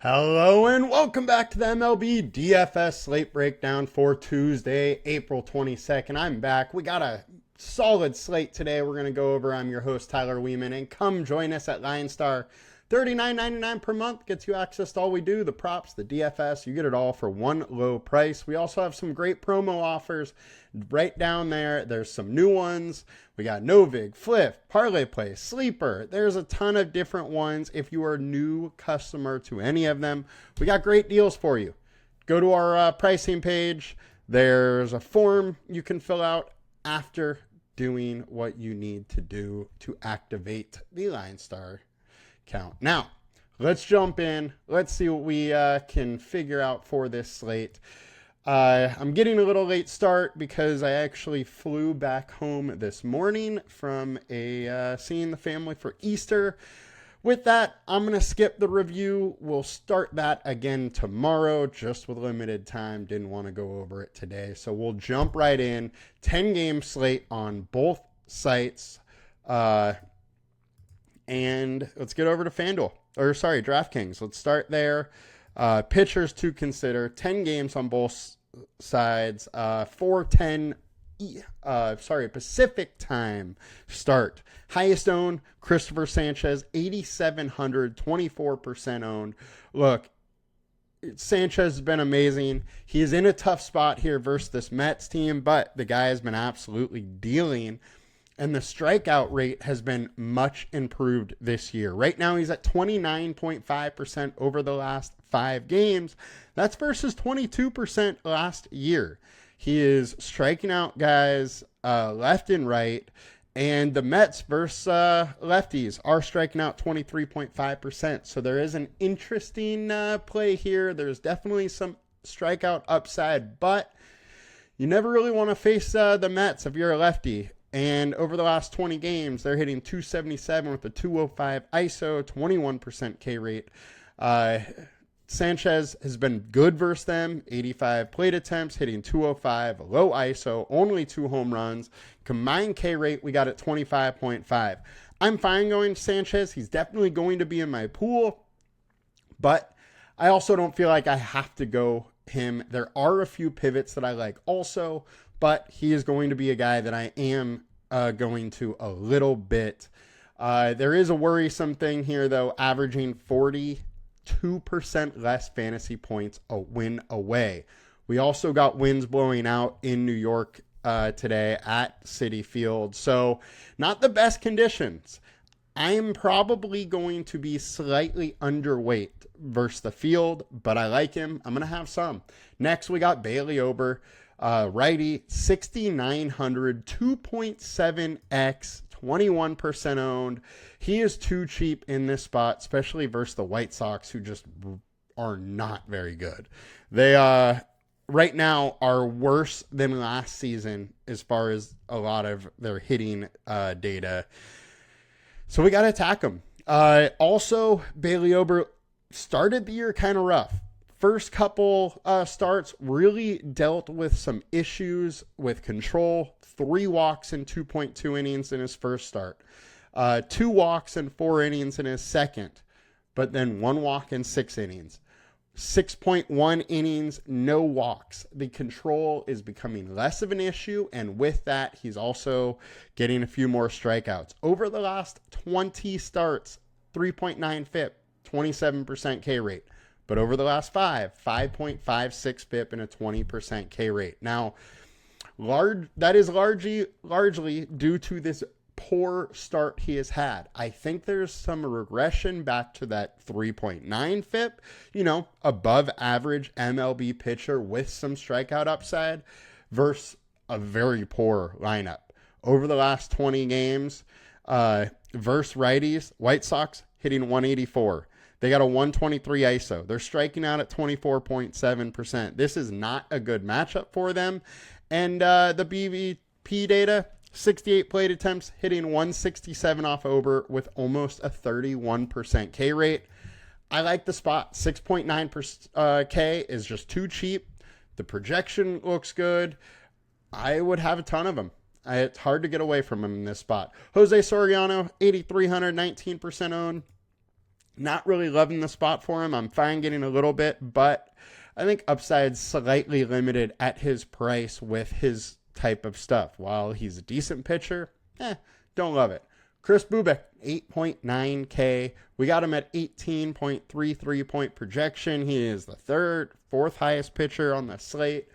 Hello and welcome back to the MLB DFS slate breakdown for Tuesday, April 22nd. I'm back. We got a solid slate today we're going to go over. I'm your host, Tyler Wiemann, and come join us at LineStar. $39.99 per month gets you access to all we do, the props, the DFS. You get it all for one low price. We also have some great promo offers right down there. There's some new ones. We got Novig, Flip, Parlay Play, Sleeper. There's a ton of different ones. If you are a new customer to any of them, we got great deals for you. Go to our pricing page. There's a form you can fill out after doing what you need to do to activate the LineStar count. Now, let's jump in. Let's see what we can figure out for this slate. I'm getting a little late start because I actually flew back home this morning from seeing the family for Easter. With that, I'm going to skip the review. We'll start that again tomorrow, just with limited time. Didn't want to go over it today. So we'll jump right in. 10-game slate on both sites. And let's get over to DraftKings. Let's start there. Pitchers to consider. 10 games on both sides. 4:10 Pacific time start. Highest owned, Christopher Sanchez, 8,700, 24% owned. Look, Sanchez has been amazing. He is in a tough spot here versus this Mets team, but the guy has been absolutely dealing. And the strikeout rate has been much improved this year. Right now, he's at 29.5% over the last 5 games. That's versus 22% last year. He is striking out guys left and right. And the Mets versus lefties are striking out 23.5%. So there is an interesting play here. There's definitely some strikeout upside, but you never really want to face the Mets if you're a lefty. And over the last 20 games, they're hitting 277 with a 205 ISO, 21% K rate. Sanchez has been good versus them, 85 plate attempts, hitting 205, low ISO, only 2 home runs. Combined K rate, we got at 25.5. I'm fine going to Sanchez. He's definitely going to be in my pool, but I also don't feel like I have to go him. There are a few pivots that I like also, but he is going to be a guy that I am going to a little bit. There is a worrisome thing here, though, averaging 42% less fantasy points a win away. We also got winds blowing out in New York today at Citi Field, so not the best conditions. I'm probably going to be slightly underweight versus the field, but I like him. I'm going to have some. Next, we got Bailey Ober. Righty, 6,900, 2.7x, 21% owned. He is too cheap in this spot, especially versus the White Sox, who just are not very good. They right now are worse than last season as far as a lot of their hitting data. So we got to attack them. Also, Bailey Ober started the year kind of rough. First couple starts really dealt with some issues with control. 3 walks in 2.2 innings in his first start. 2 walks in 4 innings in his second. But then 1 walk in 6 innings. 6.1 innings, no walks. The control is becoming less of an issue. And with that, he's also getting a few more strikeouts. Over the last 20 starts, 3.9 FIP, 27% K rate. But over the last 5.56 FIP and a 20% K rate. Now, that is largely due to this poor start he has had. I think there's some regression back to that 3.9 FIP, above average MLB pitcher with some strikeout upside versus a very poor lineup. Over the last 20 games, versus righties, White Sox hitting 184. They got a 123 ISO. They're striking out at 24.7%. This is not a good matchup for them. And the BVP data, 68 plate attempts, hitting 167 off Ober with almost a 31% K rate. I like the spot. 6.9 K is just too cheap. The projection looks good. I would have a ton of them. It's hard to get away from him in this spot. Jose Soriano, 8,300, 19% owned. Not really loving the spot for him. I'm fine getting a little bit, but I think upside's slightly limited at his price with his type of stuff. While he's a decent pitcher, don't love it. Chris Bubik, 8.9K. We got him at 18.33 point projection. He is the fourth highest pitcher on the slate.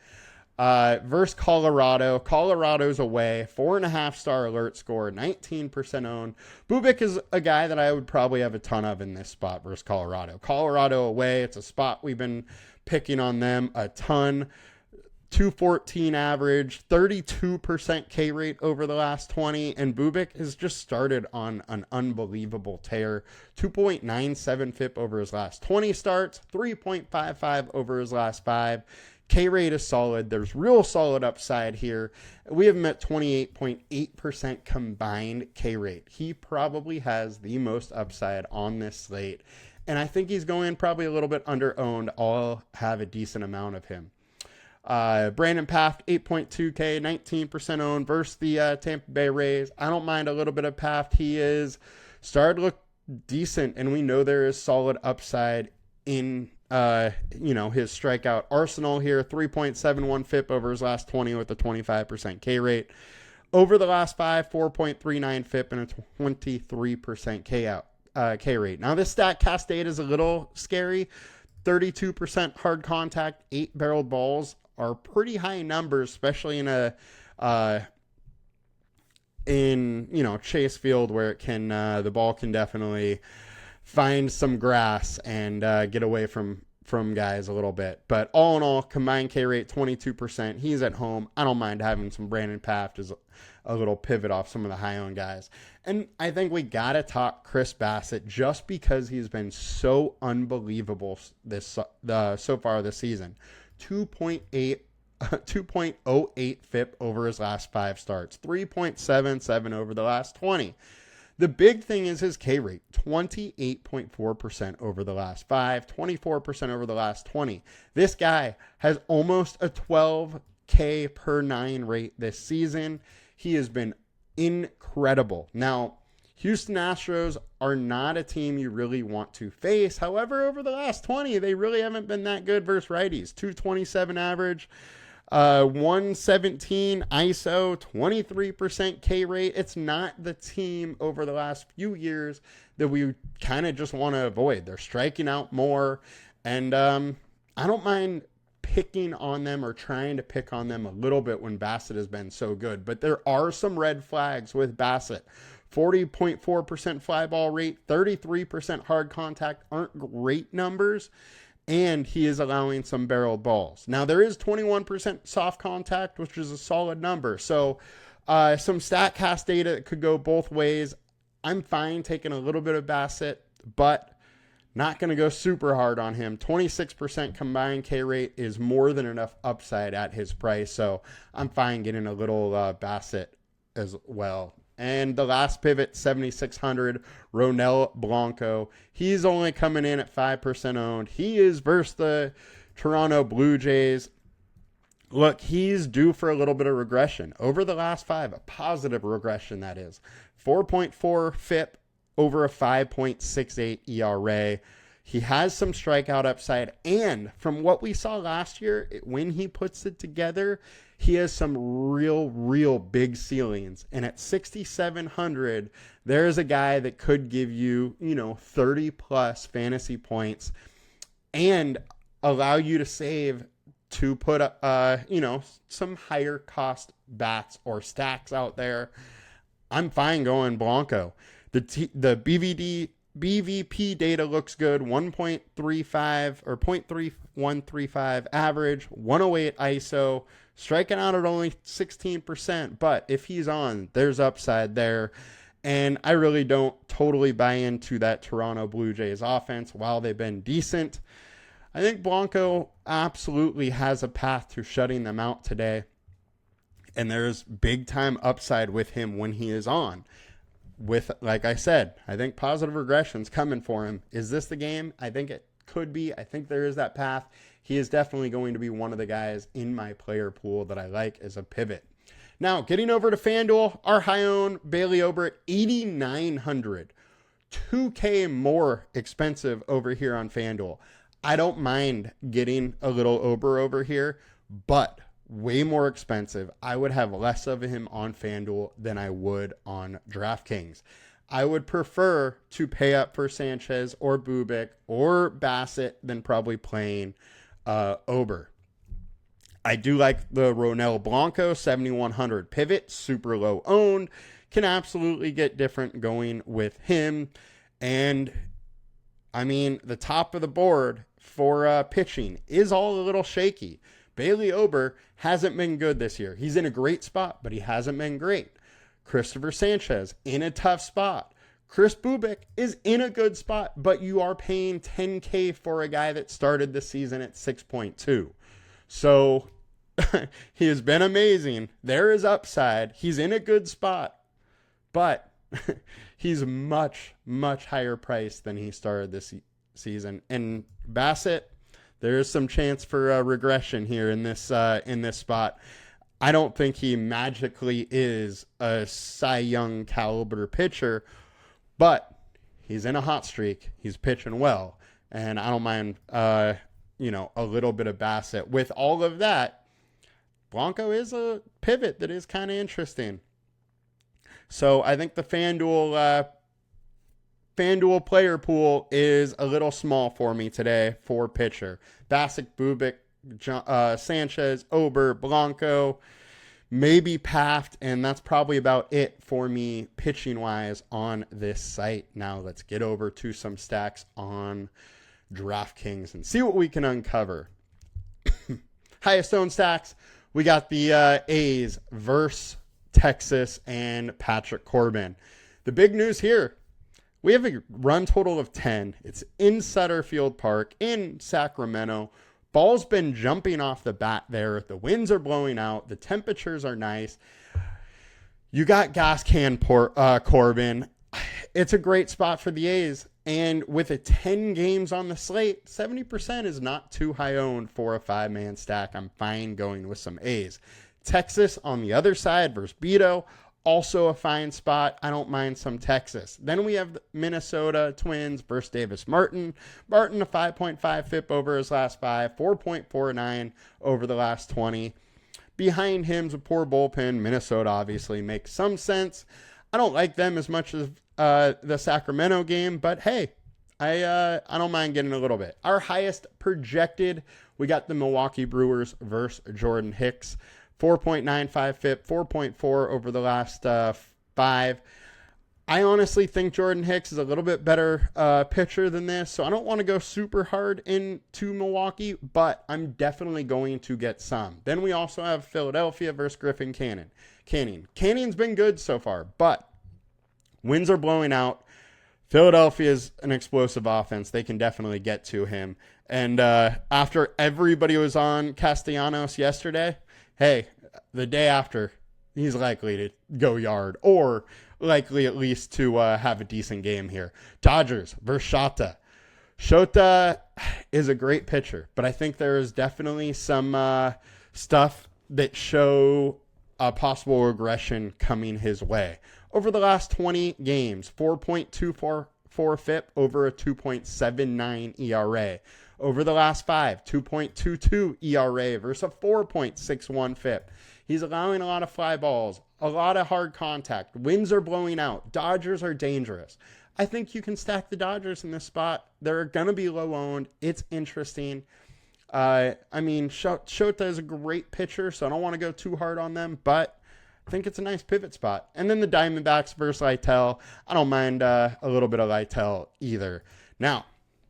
Versus Colorado. Colorado's away. 4.5 star alert score. 19% owned. Bubik is a guy that I would probably have a ton of in this spot versus Colorado. Colorado away. It's a spot we've been picking on them a ton. 214 average, 32% K rate over the last 20, and Bubik has just started on an unbelievable tear. 2.97 FIP over his last 20 starts, 3.55 over his last 5. K rate is solid. There's real solid upside here. We have him at 28.8% combined K rate. He probably has the most upside on this slate, and I think he's going probably a little bit under owned. I'll have a decent amount of him. Brandon Pfaff, 8.2K, 19% owned versus the Tampa Bay Rays. I don't mind a little bit of Pfaff. He is started to look decent, and we know there is solid upside in his strikeout arsenal here. 3.71 FIP over his last 20 with a 25% K rate. Over the last 5, 4.39 FIP and a 23% K rate. Now this StatCast data is a little scary. 32% hard contact, 8 barreled balls are pretty high numbers, especially in Chase Field where it can the ball can definitely find some grass and get away from guys a little bit. But all in all, combined K rate 22%. He's at home. I don't mind having some Brandon Pfaff as a little pivot off some of the high owned guys. And I think we gotta talk Chris Bassett just because he's been so unbelievable so far this season. 2.08 FIP over his last 5 starts, 3.77 over the last 20. The big thing is his K rate, 28.4% over the last 5, 24% over the last 20. This guy has almost a 12K per 9 rate this season. He has been incredible. Now, Houston Astros are not a team you really want to face. However, over the last 20, they really haven't been that good versus righties. 227 average, 117 ISO, 23% K rate. It's not the team over the last few years that we kind of just want to avoid. They're striking out more, and I don't mind picking on them or trying to pick on them a little bit when Bassett has been so good. But there are some red flags with Bassett. 40.4% fly ball rate, 33% hard contact aren't great numbers, and he is allowing some barreled balls. Now, there is 21% soft contact, which is a solid number. So some StatCast data that could go both ways. I'm fine taking a little bit of Bassett, but not going to go super hard on him. 26% combined K rate is more than enough upside at his price, so I'm fine getting a little Bassett as well. And the last pivot, 7,600, Ronel Blanco. He's only coming in at 5% owned. He is versus the Toronto Blue Jays. Look, he's due for a little bit of regression. Over the last 5, a positive regression, that is. 4.4 FIP over a 5.68 ERA. He has some strikeout upside. And from what we saw last year, when he puts it together, he has some real big ceilings. And at 6,700, there's a guy that could give you, 30 plus fantasy points and allow you to save to put, some higher cost bats or stacks out there. I'm fine going Blanco. The BVP data looks good. 1.35 or 0.3135 average, 108 ISO, striking out at only 16%. But if he's on, there's upside there. And I really don't totally buy into that Toronto Blue Jays offense. While they've been decent, I think Blanco absolutely has a path to shutting them out today. And there's big time upside with him when he is on. With, like I said, I think positive regression's coming for him. Is this the game? I think it could be. I think there is that path. He is definitely going to be one of the guys in my player pool that I like as a pivot. Now, getting over to FanDuel, our high own Bailey Ober at 8,900. $2K more expensive over here on FanDuel. I don't mind getting a little Ober over here, but way more expensive. I would have less of him on FanDuel than I would on DraftKings. I would prefer to pay up for Sanchez or Bubik or Bassett than probably playing Ober. I do like the Ronel Blanco 7,100 pivot, super low owned. Can absolutely get different going with him. And I mean, the top of the board for pitching is all a little shaky. Bailey Ober hasn't been good this year. He's in a great spot, but he hasn't been great. Christopher Sanchez in a tough spot. Chris Bubik is in a good spot, but you are paying $10K for a guy that started the season at 6.2. So he has been amazing. There is upside. He's in a good spot, but he's much, much higher priced than he started this season. And Bassett, there is some chance for regression here in this spot. I don't think he magically is a Cy Young caliber pitcher, but he's in a hot streak. He's pitching well, and I don't mind, a little bit of Bassett. With all of that, Blanco is a pivot that is kind of interesting. So I think the FanDuel player pool is a little small for me today for pitcher. Bassett, Bubik, Sanchez, Ober, Blanco, maybe Paft, and that's probably about it for me pitching-wise on this site. Now let's get over to some stacks on DraftKings and see what we can uncover. Highest owned stacks, we got the A's versus Texas and Patrick Corbin. The big news here, we have a run total of 10. It's in Sutter Field Park in Sacramento. Ball's been jumping off the bat there. The winds are blowing out. The temperatures are nice. You got gas can Corbin. It's a great spot for the A's. And with a 10 games on the slate, 70% is not too high owned for a 5-man stack. I'm fine going with some A's. Texas on the other side versus Beto. Also a fine spot. I don't mind some Texas. Then we have the Minnesota Twins versus Davis Martin. Martin, a 5.5 FIP over his last 5, 4.49 over the last 20. Behind him's a poor bullpen. Minnesota obviously makes some sense. I don't like them as much as the Sacramento game, but hey, I don't mind getting a little bit. Our highest projected, we got the Milwaukee Brewers versus Jordan Hicks. 4.95 FIP, 4.4 over the last 5. I honestly think Jordan Hicks is a little bit better pitcher than this, so I don't want to go super hard into Milwaukee, but I'm definitely going to get some. Then we also have Philadelphia versus Griffin Canning. Canning's been good so far, but winds are blowing out. Philadelphia is an explosive offense. They can definitely get to him. And after everybody was on Castellanos yesterday, hey, the day after, he's likely to go yard or likely at least to have a decent game here. Dodgers versus Shota. Shota is a great pitcher, but I think there is definitely some stuff that show a possible regression coming his way. Over the last 20 games, 4.24 FIP over a 2.79 ERA. Over the last 5, 2.22 ERA versus a 4.61 FIP. He's allowing a lot of fly balls, a lot of hard contact. Winds are blowing out. Dodgers are dangerous. I think you can stack the Dodgers in this spot. They're going to be low owned. It's interesting. Shota is a great pitcher, so I don't want to go too hard on them, but I think it's a nice pivot spot. And then the Diamondbacks versus Lytle. I don't mind a little bit of Lytle either. Now,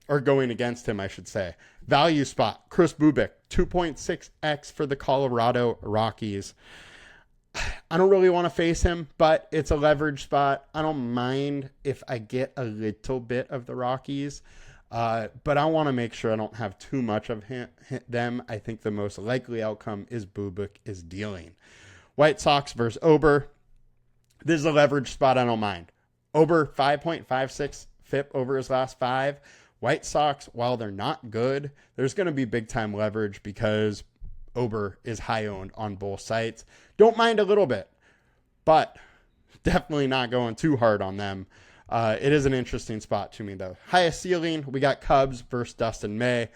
or going against him, I should say. Value spot, Chris Bubik, 2.6x for the Colorado Rockies. I don't really want to face him, but it's a leverage spot. I don't mind if I get a little bit of the Rockies, but I want to make sure I don't have too much of them. I think the most likely outcome is Bubik is dealing. White Sox versus Ober. This is a leverage spot I don't mind. Ober, 5.56 FIP over his last 5. White Sox, while they're not good, there's going to be big-time leverage because Ober is high-owned on both sites. Don't mind a little bit, but definitely not going too hard on them. It is an interesting spot to me, though. Highest ceiling, we got Cubs versus Dustin May.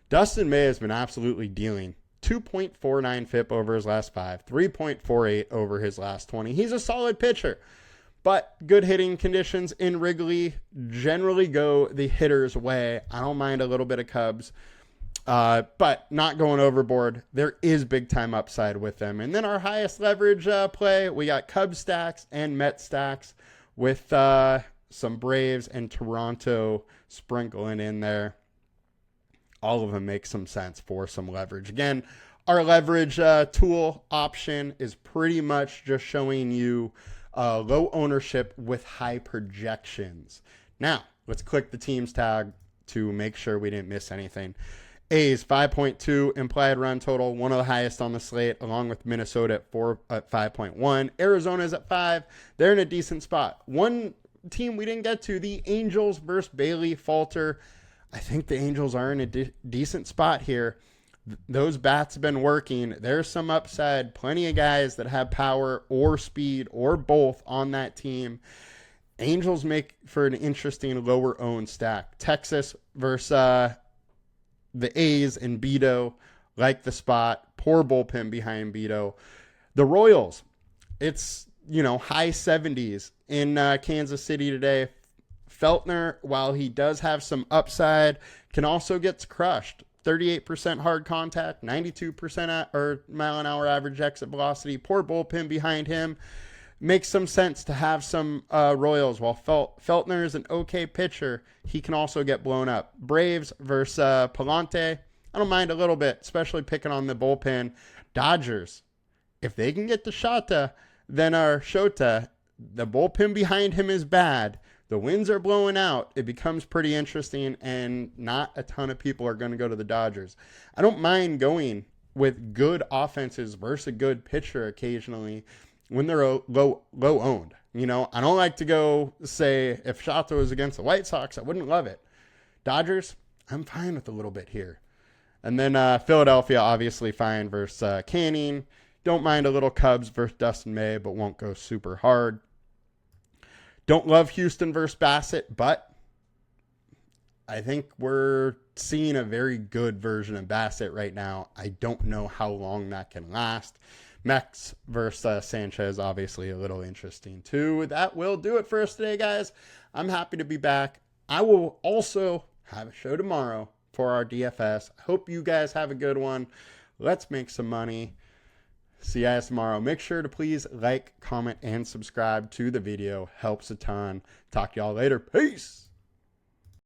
Dustin May has been absolutely dealing. 2.49 FIP over his last 5, 3.48 over his last 20. He's a solid pitcher, but good hitting conditions in Wrigley generally go the hitter's way. I don't mind a little bit of Cubs, but not going overboard. There is big time upside with them. And then our highest leverage play, we got Cubs stacks and Met stacks with some Braves and Toronto sprinkling in there. All of them make some sense for some leverage. Again, our leverage tool option is pretty much just showing you low ownership with high projections. Now, let's click the teams tag to make sure we didn't miss anything. A's 5.2 implied run total, one of the highest on the slate, along with Minnesota at 5.1. Arizona's at 5. They're in a decent spot. One team we didn't get to, the Angels versus Bailey Falter. I think the Angels are in a decent spot here. Those bats have been working. There's some upside. Plenty of guys that have power or speed or both on that team. Angels make for an interesting lower owned stack. Texas versus the A's and Beto. Like the spot. Poor bullpen behind Beto. The Royals. It's, high 70s in Kansas City today. Feltner, while he does have some upside, can also get crushed. 38% hard contact, 92% mile an hour average exit velocity. Poor bullpen behind him. Makes some sense to have some Royals. While Feltner is an okay pitcher, he can also get blown up. Braves versus Palante. I don't mind a little bit, especially picking on the bullpen. Dodgers, if they can get the Shota, then our Shota, the bullpen behind him is bad. The winds are blowing out. It becomes pretty interesting, and not a ton of people are going to go to the Dodgers. I don't mind going with good offenses versus a good pitcher occasionally when they're low owned. I don't like to go say if Shota was against the White Sox, I wouldn't love it. Dodgers, I'm fine with a little bit here. And then Philadelphia, obviously fine versus Canning. Don't mind a little Cubs versus Dustin May, but won't go super hard. Don't love Houston versus Bassett, but I think we're seeing a very good version of Bassett right now. I don't know how long that can last. Mex versus Sanchez, obviously a little interesting too. That will do it for us today, guys. I'm happy to be back. I will also have a show tomorrow for our DFS. I hope you guys have a good one. Let's make some money. See you guys tomorrow. Make sure to please like, comment, and subscribe to the video. Helps a ton. Talk to y'all later. Peace.